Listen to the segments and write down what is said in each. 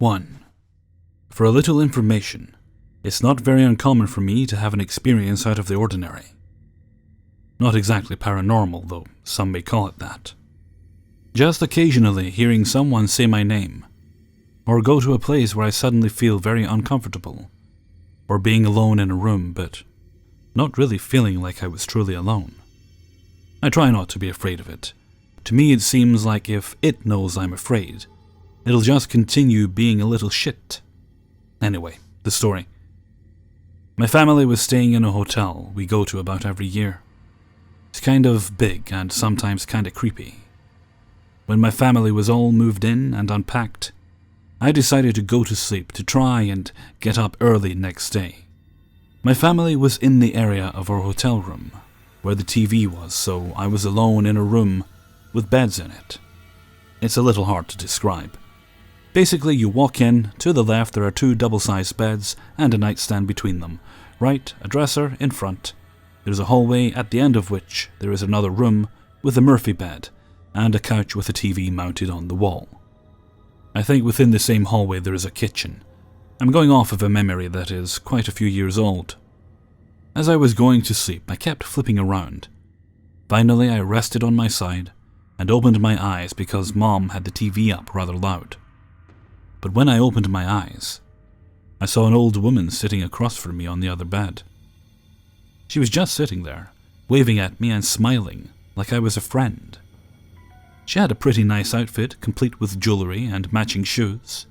1. For a little information, it's not very uncommon for me to have an experience out of the ordinary. Not exactly paranormal, though some may call it that. Just occasionally hearing someone say my name, or go to a place where I suddenly feel very uncomfortable, or being alone in a room but not really feeling like I was truly alone. I try not to be afraid of it. To me it seems like if it knows I'm afraid, it'll just continue being a little shit. Anyway, the story. My family was staying in a hotel we go to about every year. It's kind of big and sometimes kind of creepy. When my family was all moved in and unpacked, I decided to go to sleep to try and get up early next day. My family was in the area of our hotel room, where the TV was, so I was alone in a room with beds in it. It's a little hard to describe. Basically, you walk in, to the left there are 2 double-sized beds and a nightstand between them. Right, a dresser in front. There's a hallway at the end of which there is another room with a Murphy bed and a couch with a TV mounted on the wall. I think within the same hallway there is a kitchen. I'm going off of a memory that is quite a few years old. As I was going to sleep, I kept flipping around. Finally, I rested on my side and opened my eyes because Mom had the TV up rather loud. But when I opened my eyes, I saw an old woman sitting across from me on the other bed. She was just sitting there, waving at me and smiling like I was a friend. She had a pretty nice outfit, complete with jewelry and matching shoes.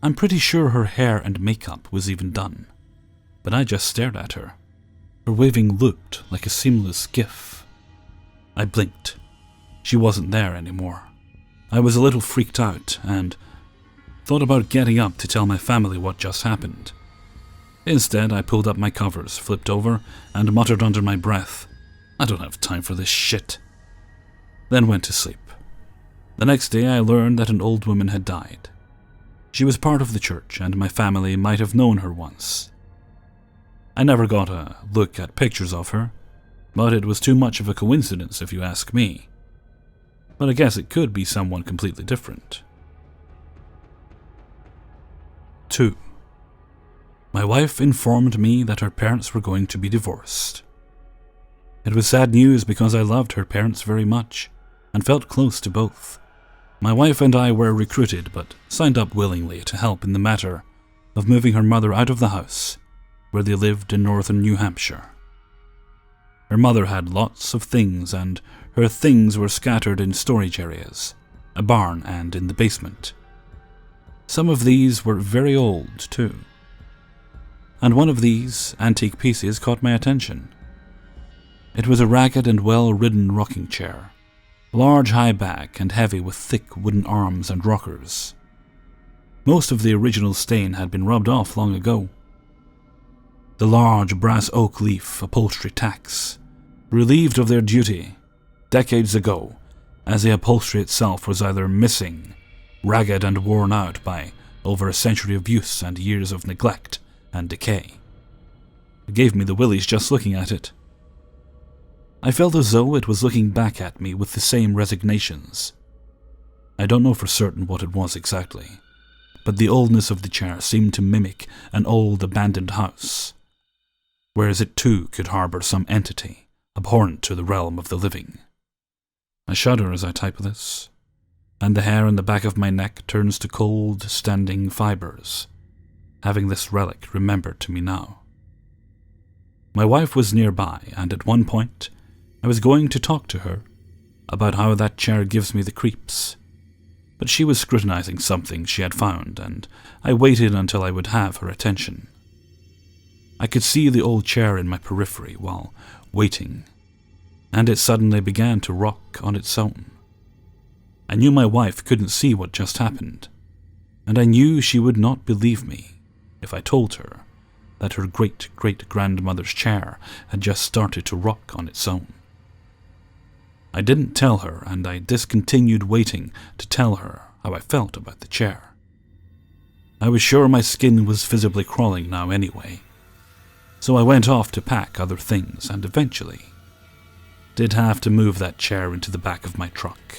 I'm pretty sure her hair and makeup was even done, but I just stared at her. Her waving looked like a seamless gif. I blinked. She wasn't there anymore. I was a little freaked out and thought about getting up to tell my family what just happened. Instead, I pulled up my covers, flipped over, and muttered under my breath, "I don't have time for this shit." Then went to sleep. The next day I learned that an old woman had died. She was part of the church and my family might have known her once. I never got a look at pictures of her, but it was too much of a coincidence if you ask me. But I guess it could be someone completely different. 2. My wife informed me that her parents were going to be divorced. It was sad news because I loved her parents very much and felt close to both. My wife and I were recruited but signed up willingly to help in the matter of moving her mother out of the house where they lived in northern New Hampshire. Her mother had lots of things and her things were scattered in storage areas, a barn and in the basement. Some of these were very old too. And one of these antique pieces caught my attention. It was a ragged and well-ridden rocking chair, large high back and heavy with thick wooden arms and rockers. Most of the original stain had been rubbed off long ago. The large brass oak leaf upholstery tacks, relieved of their duty decades ago, as the upholstery itself was either missing, ragged and worn out by over a century of use and years of neglect and decay. It gave me the willies just looking at it. I felt as though it was looking back at me with the same resignations. I don't know for certain what it was exactly, but the oldness of the chair seemed to mimic an old abandoned house, whereas it too could harbor some entity abhorrent to the realm of the living. I shudder as I type this, and the hair on the back of my neck turns to cold, standing fibers, having this relic remembered to me now. My wife was nearby, and at one point, I was going to talk to her about how that chair gives me the creeps, but she was scrutinizing something she had found, and I waited until I would have her attention. I could see the old chair in my periphery while waiting, and it suddenly began to rock on its own. I knew my wife couldn't see what just happened, and I knew she would not believe me if I told her that her great-great-grandmother's chair had just started to rock on its own. I didn't tell her, and I discontinued waiting to tell her how I felt about the chair. I was sure my skin was visibly crawling now anyway, so I went off to pack other things and eventually did have to move that chair into the back of my truck.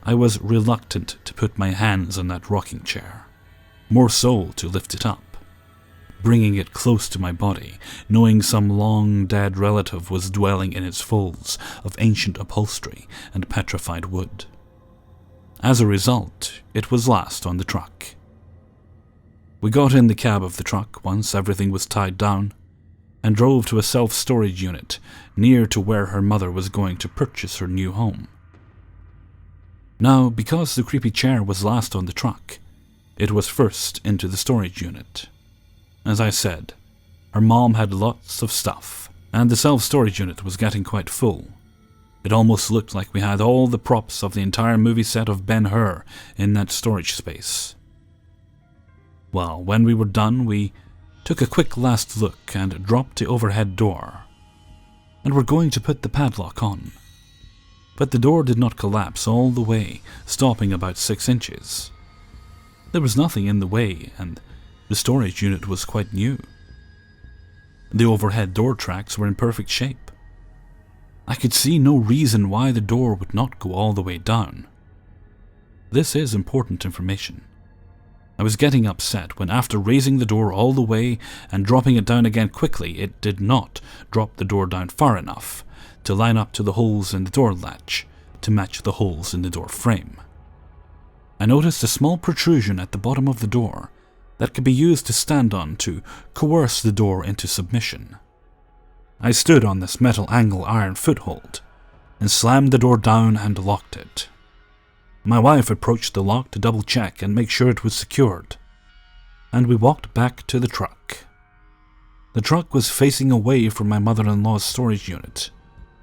I was reluctant to put my hands on that rocking chair, more so to lift it up, bringing it close to my body, knowing some long-dead relative was dwelling in its folds of ancient upholstery and petrified wood. As a result, it was last on the truck. We got in the cab of the truck once everything was tied down, and drove to a self-storage unit near to where her mother was going to purchase her new home. Now, because the creepy chair was last on the truck, it was first into the storage unit. As I said, her mom had lots of stuff, and the self-storage unit was getting quite full. It almost looked like we had all the props of the entire movie set of Ben-Hur in that storage space. Well, when we were done, we took a quick last look and dropped the overhead door, and were going to put the padlock on. But the door did not collapse all the way, stopping about 6 inches. There was nothing in the way, and the storage unit was quite new. The overhead door tracks were in perfect shape. I could see no reason why the door would not go all the way down. This is important information. I was getting upset when, after raising the door all the way and dropping it down again quickly, it did not drop the door down far enough to line up to the holes in the door latch to match the holes in the door frame. I noticed a small protrusion at the bottom of the door that could be used to stand on to coerce the door into submission. I stood on this metal angle iron foothold and slammed the door down and locked it. My wife approached the lock to double check and make sure it was secured, and we walked back to the truck. The truck was facing away from my mother-in-law's storage unit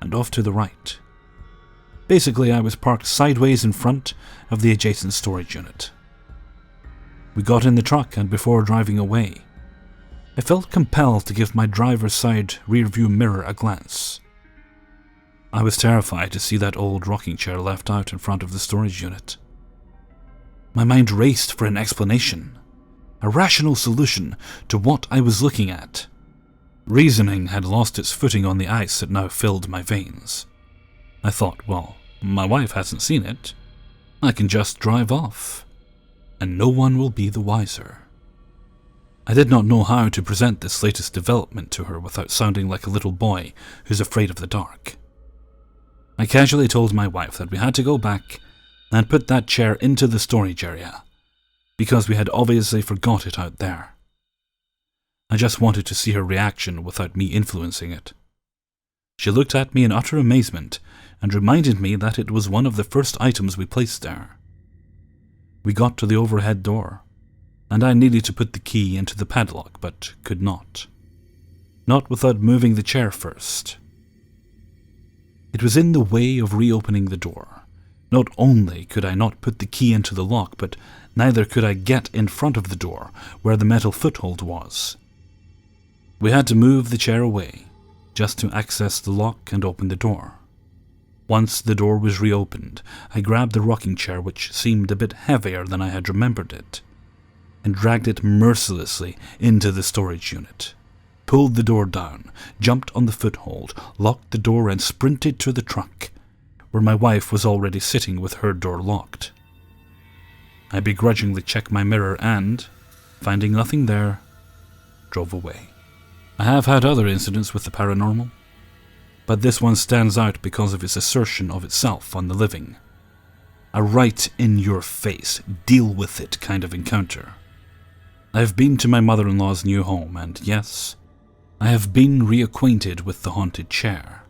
and off to the right. Basically, I was parked sideways in front of the adjacent storage unit. We got in the truck, and before driving away, I felt compelled to give my driver's side rearview mirror a glance. I was terrified to see that old rocking chair left out in front of the storage unit. My mind raced for an explanation, a rational solution to what I was looking at. Reasoning had lost its footing on the ice that now filled my veins. I thought, well, my wife hasn't seen it. I can just drive off, and no one will be the wiser. I did not know how to present this latest development to her without sounding like a little boy who's afraid of the dark. I casually told my wife that we had to go back and put that chair into the storage area, because we had obviously forgot it out there. I just wanted to see her reaction without me influencing it. She looked at me in utter amazement and reminded me that it was one of the first items we placed there. We got to the overhead door, and I needed to put the key into the padlock, but could not. Not without moving the chair first. It was in the way of reopening the door. Not only could I not put the key into the lock, but neither could I get in front of the door where the metal foothold was. We had to move the chair away just to access the lock and open the door. Once the door was reopened, I grabbed the rocking chair, which seemed a bit heavier than I had remembered it, and dragged it mercilessly into the storage unit. Pulled the door down, jumped on the foothold, locked the door, and sprinted to the truck, where my wife was already sitting with her door locked. I begrudgingly checked my mirror and, finding nothing there, drove away. I have had other incidents with the paranormal, but this one stands out because of its assertion of itself on the living. A right-in-your-face, deal-with-it kind of encounter. I have been to my mother-in-law's new home, and yes, I have been reacquainted with the haunted chair.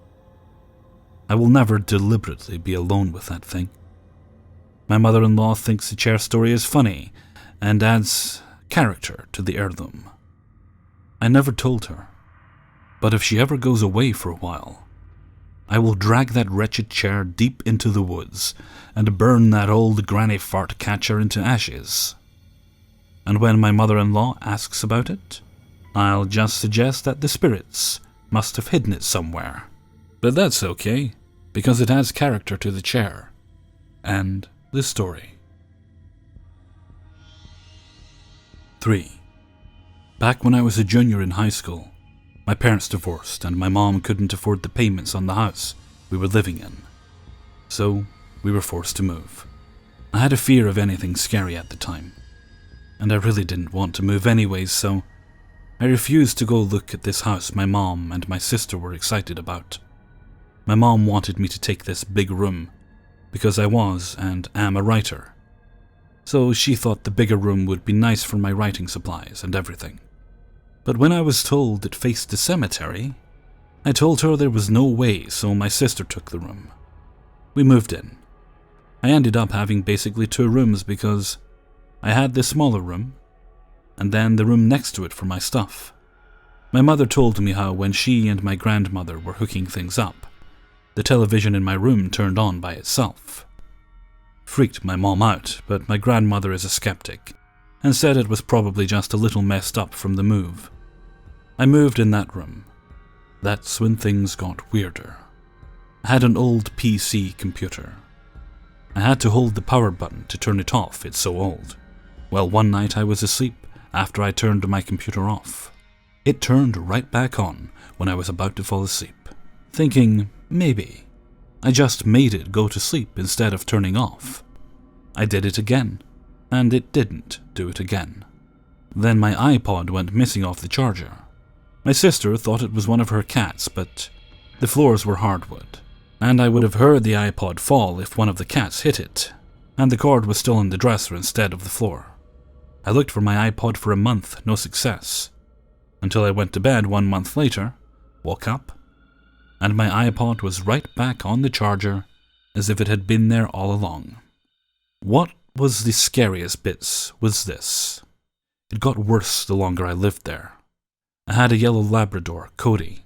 I will never deliberately be alone with that thing. My mother-in-law thinks the chair story is funny and adds character to the heirloom. I never told her, but if she ever goes away for a while, I will drag that wretched chair deep into the woods and burn that old granny fart catcher into ashes. And when my mother-in-law asks about it, I'll just suggest that the spirits must have hidden it somewhere. But that's okay, because it adds character to the chair and the story. 3. Back when I was a junior in high school, my parents divorced and my mom couldn't afford the payments on the house we were living in, so we were forced to move. I had a fear of anything scary at the time, and I really didn't want to move anyways, so I refused to go look at this house my mom and my sister were excited about. My mom wanted me to take this big room because I was and am a writer, so she thought the bigger room would be nice for my writing supplies and everything. But when I was told it faced the cemetery, I told her there was no way, so my sister took the room. We moved in. I ended up having basically 2 rooms because I had the smaller room and then the room next to it for my stuff. My mother told me how when she and my grandmother were hooking things up, the television in my room turned on by itself. Freaked my mom out, but my grandmother is a skeptic and said it was probably just a little messed up from the move. I moved in that room. That's when things got weirder. I had an old PC computer. I had to hold the power button to turn it off, it's so old. Well, one night I was asleep after I turned my computer off. It turned right back on when I was about to fall asleep, thinking maybe I just made it go to sleep instead of turning off. I did it again, and it didn't do it again. Then my iPod went missing off the charger. My sister thought it was one of her cats, but the floors were hardwood, and I would have heard the iPod fall if one of the cats hit it, and the cord was still in the dresser instead of the floor. I looked for my iPod for a month, no success, until I went to bed 1 month later, woke up, and my iPod was right back on the charger as if it had been there all along. What was the scariest bits was this. It got worse the longer I lived there. I had a yellow Labrador, Cody,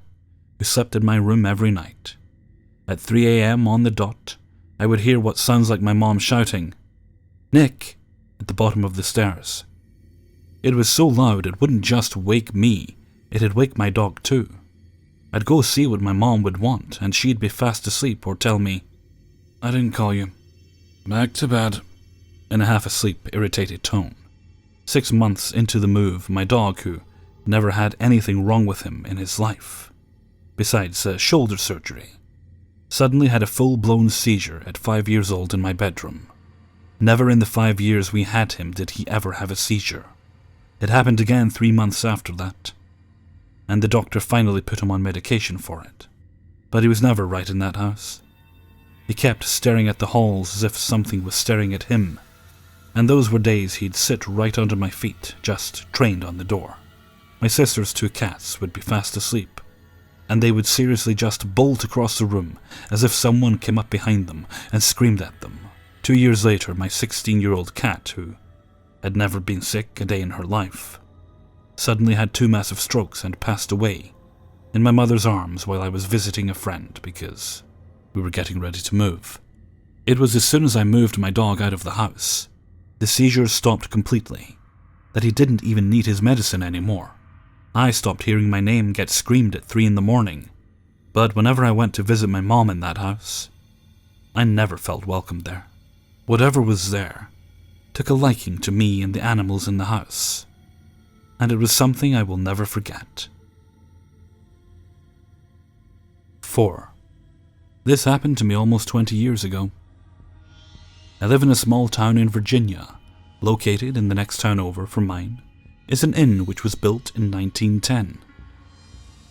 who slept in my room every night. At 3 a.m. on the dot, I would hear what sounds like my mom shouting, "Nick!" at the bottom of the stairs. It was so loud it wouldn't just wake me, it'd wake my dog too. I'd go see what my mom would want, and she'd be fast asleep or tell me, "I didn't call you. Back to bed," in a half-asleep, irritated tone. 6 months into the move, my dog, who never had anything wrong with him in his life, besides shoulder surgery, suddenly had a full-blown seizure at 5 years old in my bedroom. Never in the 5 years we had him did he ever have a seizure. It happened again 3 months after that, and the doctor finally put him on medication for it. But he was never right in that house. He kept staring at the halls as if something was staring at him, and those were days he'd sit right under my feet, just trained on the door. My sister's 2 cats would be fast asleep, and they would seriously just bolt across the room as if someone came up behind them and screamed at them. 2 years later, my 16-year-old cat, who had never been sick a day in her life, suddenly had 2 massive strokes and passed away in my mother's arms while I was visiting a friend because we were getting ready to move. It was as soon as I moved my dog out of the house, the seizures stopped completely, that he didn't even need his medicine anymore. I stopped hearing my name get screamed at 3 in the morning, but whenever I went to visit my mom in that house, I never felt welcome there. Whatever was there took a liking to me and the animals in the house, and it was something I will never forget. 4. This happened to me almost 20 years ago. I live in a small town in Virginia. Located in the next town over from mine is an inn which was built in 1910.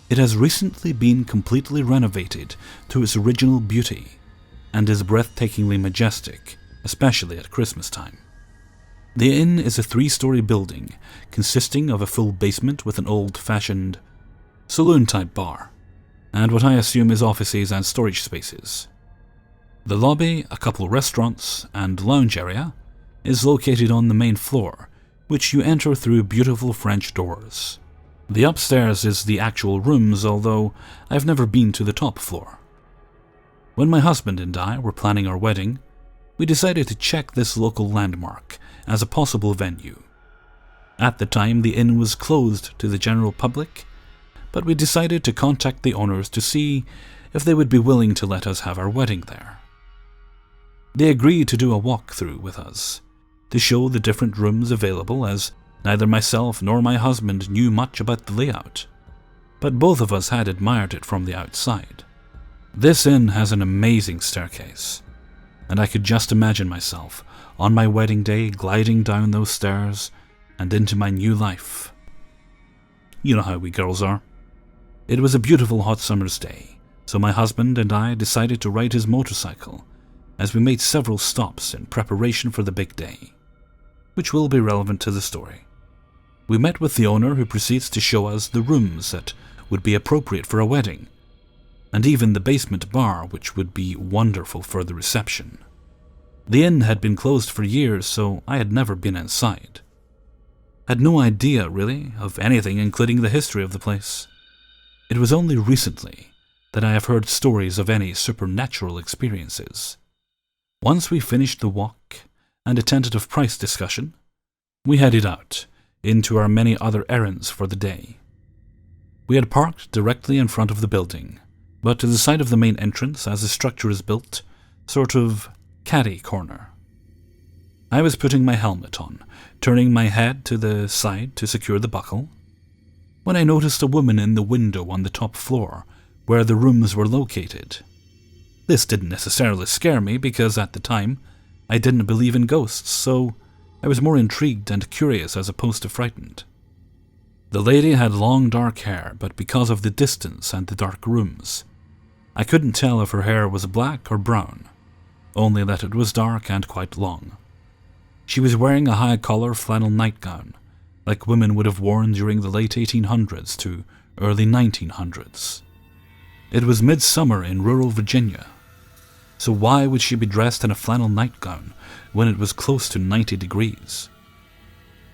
It has recently been completely renovated to its original beauty and is breathtakingly majestic, especially at Christmas time. The inn is a 3-story building consisting of a full basement with an old-fashioned saloon-type bar, and what I assume is offices and storage spaces. The lobby, a couple restaurants, and lounge area is located on the main floor, which you enter through beautiful French doors. The upstairs is the actual rooms, although I've never been to the top floor. When my husband and I were planning our wedding, we decided to check this local landmark as a possible venue. At the time, the inn was closed to the general public, but we decided to contact the owners to see if they would be willing to let us have our wedding there. They agreed to do a walkthrough with us, to show the different rooms available, as neither myself nor my husband knew much about the layout, but both of us had admired it from the outside. This inn has an amazing staircase, and I could just imagine myself on my wedding day, gliding down those stairs and into my new life. You know how we girls are. It was a beautiful hot summer's day, so my husband and I decided to ride his motorcycle as we made several stops in preparation for the big day, which will be relevant to the story. We met with the owner, who proceeds to show us the rooms that would be appropriate for a wedding, and even the basement bar, which would be wonderful for the reception. The inn had been closed for years, so I had never been inside. Had no idea, really, of anything, including the history of the place. It was only recently that I have heard stories of any supernatural experiences. Once we finished the walk and a tentative price discussion, we headed out into our many other errands for the day. We had parked directly in front of the building, but to the side of the main entrance, as the structure is built, sort of caddy corner. I was putting my helmet on, turning my head to the side to secure the buckle, when I noticed a woman in the window on the top floor where the rooms were located. This didn't necessarily scare me because at the time I didn't believe in ghosts, so I was more intrigued and curious as opposed to frightened. The lady had long dark hair, but because of the distance and the dark rooms, I couldn't tell if her hair was black or brown, only that it was dark and quite long. She was wearing a high-collar flannel nightgown, like women would have worn during the late 1800s to early 1900s. It was midsummer in rural Virginia, so why would she be dressed in a flannel nightgown when it was close to 90 degrees?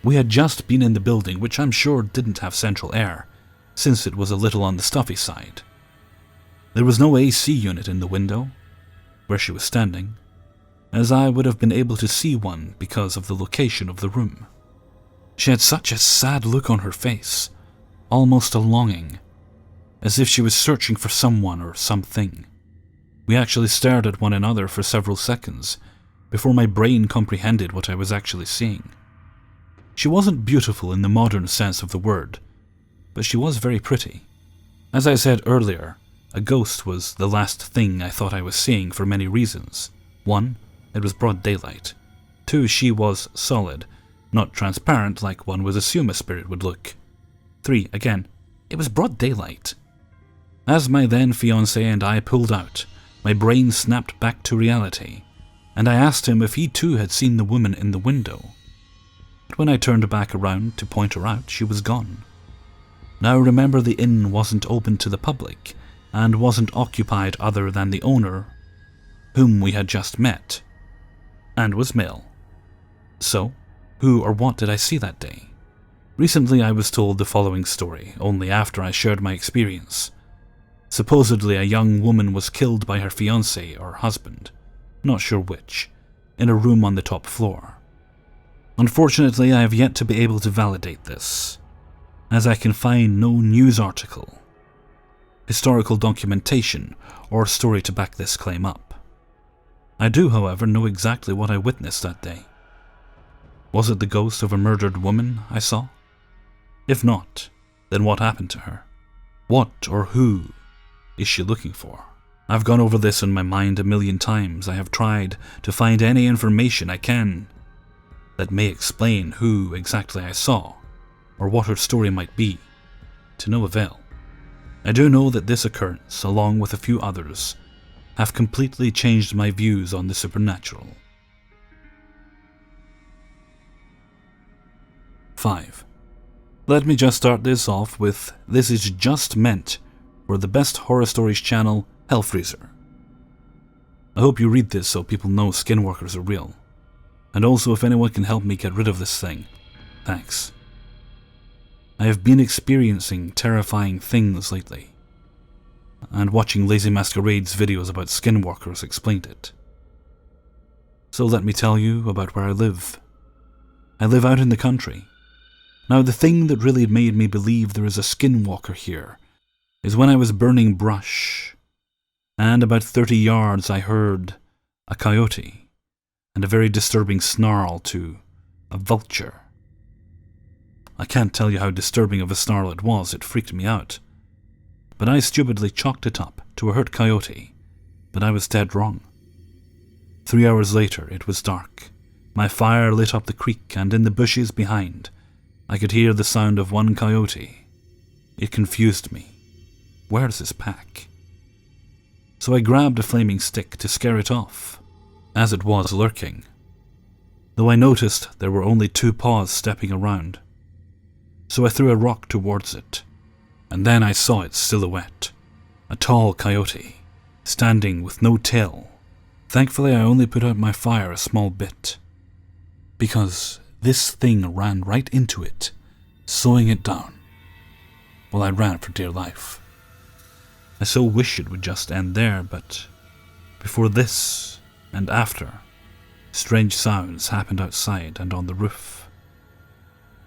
We had just been in the building, which I'm sure didn't have central air, since it was a little on the stuffy side. There was no AC unit in the window, where she was standing, as I would have been able to see one because of the location of the room. She had such a sad look on her face, almost a longing, as if she was searching for someone or something. We actually stared at one another for several seconds before my brain comprehended what I was actually seeing. She wasn't beautiful in the modern sense of the word, but she was very pretty. As I said earlier, a ghost was the last thing I thought I was seeing for many reasons. 1, it was broad daylight. 2, she was solid, not transparent like one would assume a spirit would look. 3, again, it was broad daylight. As my then fiancé and I pulled out, my brain snapped back to reality, and I asked him if he too had seen the woman in the window. But when I turned back around to point her out, she was gone. Now remember, the inn wasn't open to the public, and wasn't occupied other than the owner, whom we had just met, and was male. So, who or what did I see that day? Recently I was told the following story, only after I shared my experience. Supposedly a young woman was killed by her fiancé or husband, not sure which, in a room on the top floor. Unfortunately, I have yet to be able to validate this, as I can find no news article, historical documentation, or story to back this claim up. I do, however, know exactly what I witnessed that day. Was it the ghost of a murdered woman I saw? If not, then what happened to her? What or who is she looking for? I've gone over this in my mind a million times. I have tried to find any information I can that may explain who exactly I saw, or what her story might be, to no avail. I do know that this occurrence, along with a few others, have completely changed my views on the supernatural. 5. Let me just start this off with, this is just meant for the best horror stories channel, Hellfreezer. I hope you read this so people know skinwalkers are real. And also, if anyone can help me get rid of this thing, thanks. I have been experiencing terrifying things lately, and watching Lazy Masquerade's videos about skinwalkers explained it. So let me tell you about where I live. I live out in the country. Now, the thing that really made me believe there is a skinwalker here is when I was burning brush, and about 30 yards I heard a coyote and a very disturbing snarl to a vulture. I can't tell you how disturbing of a snarl it was, it freaked me out. But I stupidly chalked it up to a hurt coyote, but I was dead wrong. 3 hours later, it was dark, My fire lit up the creek, and in the bushes behind, I could hear the sound of one coyote. It confused me. Where's his pack? So I grabbed a flaming stick to scare it off, as it was lurking, though I noticed there were only 2 paws stepping around. So I threw a rock towards it, and then I saw its silhouette, a tall coyote, standing with no tail. Thankfully I only put out my fire a small bit, because this thing ran right into it, slowing it down, while I ran for dear life. I so wish it would just end there, but before this and after, strange sounds happened outside and on the roof.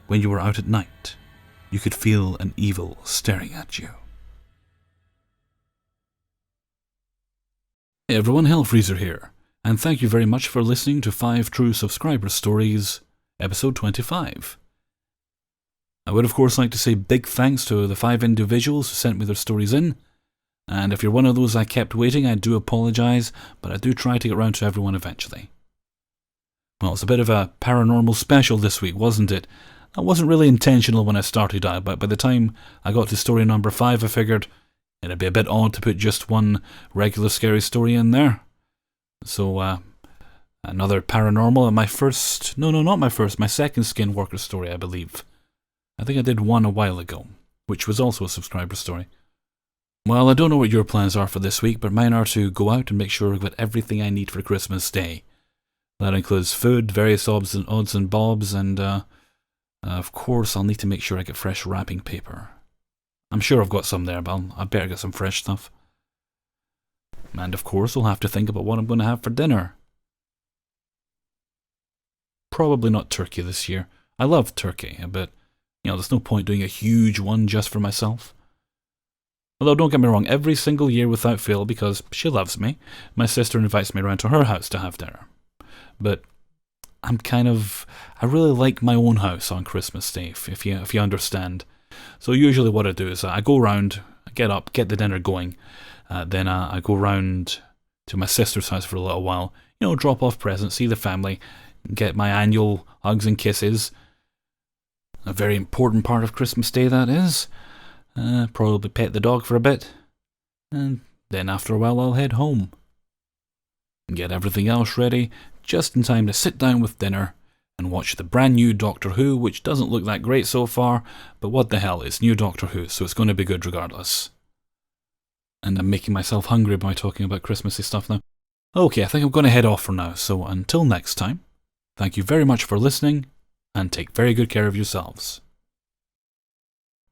When you were out at night, you could feel an evil staring at you. Hey everyone, Hellfreezer here, and thank you very much for listening to 5 True Subscriber Stories, episode 25. I would of course like to say big thanks to the 5 individuals who sent me their stories in, and if you're one of those I kept waiting, I do apologise, but I do try to get round to everyone eventually. Well, it's a bit of a paranormal special this week, wasn't it? That wasn't really intentional when I started out, but by the time I got to story number 5, I figured it'd be a bit odd to put just one regular scary story in there. So, another paranormal, and my second Skinwalker story, I believe. I think I did one a while ago, which was also a subscriber story. Well, I don't know what your plans are for this week, but mine are to go out and make sure I've got everything I need for Christmas Day. That includes food, various odds and bobs, and of course I'll need to make sure I get fresh wrapping paper. I'm sure I've got some there, but I better get some fresh stuff. And of course I'll have to think about what I'm going to have for dinner. Probably not turkey this year. I love turkey, but there's no point doing a huge one just for myself. Although don't get me wrong, every single year without fail, because she loves me, my sister invites me around to her house to have dinner. But I really like my own house on Christmas Day, if you understand. So usually what I do is I go around, I get up, get the dinner going, then I go round to my sister's house for a little while, drop off presents, see the family, get my annual hugs and kisses. A very important part of Christmas Day, that is. Probably pet the dog for a bit, and then after a while I'll head home. And get everything else ready, just in time to sit down with dinner and watch the brand new Doctor Who, which doesn't look that great so far, but what the hell, it's new Doctor Who, so it's going to be good regardless. And I'm making myself hungry by talking about Christmassy stuff now. Okay, I think I'm going to head off for now, so until next time, thank you very much for listening, and take very good care of yourselves.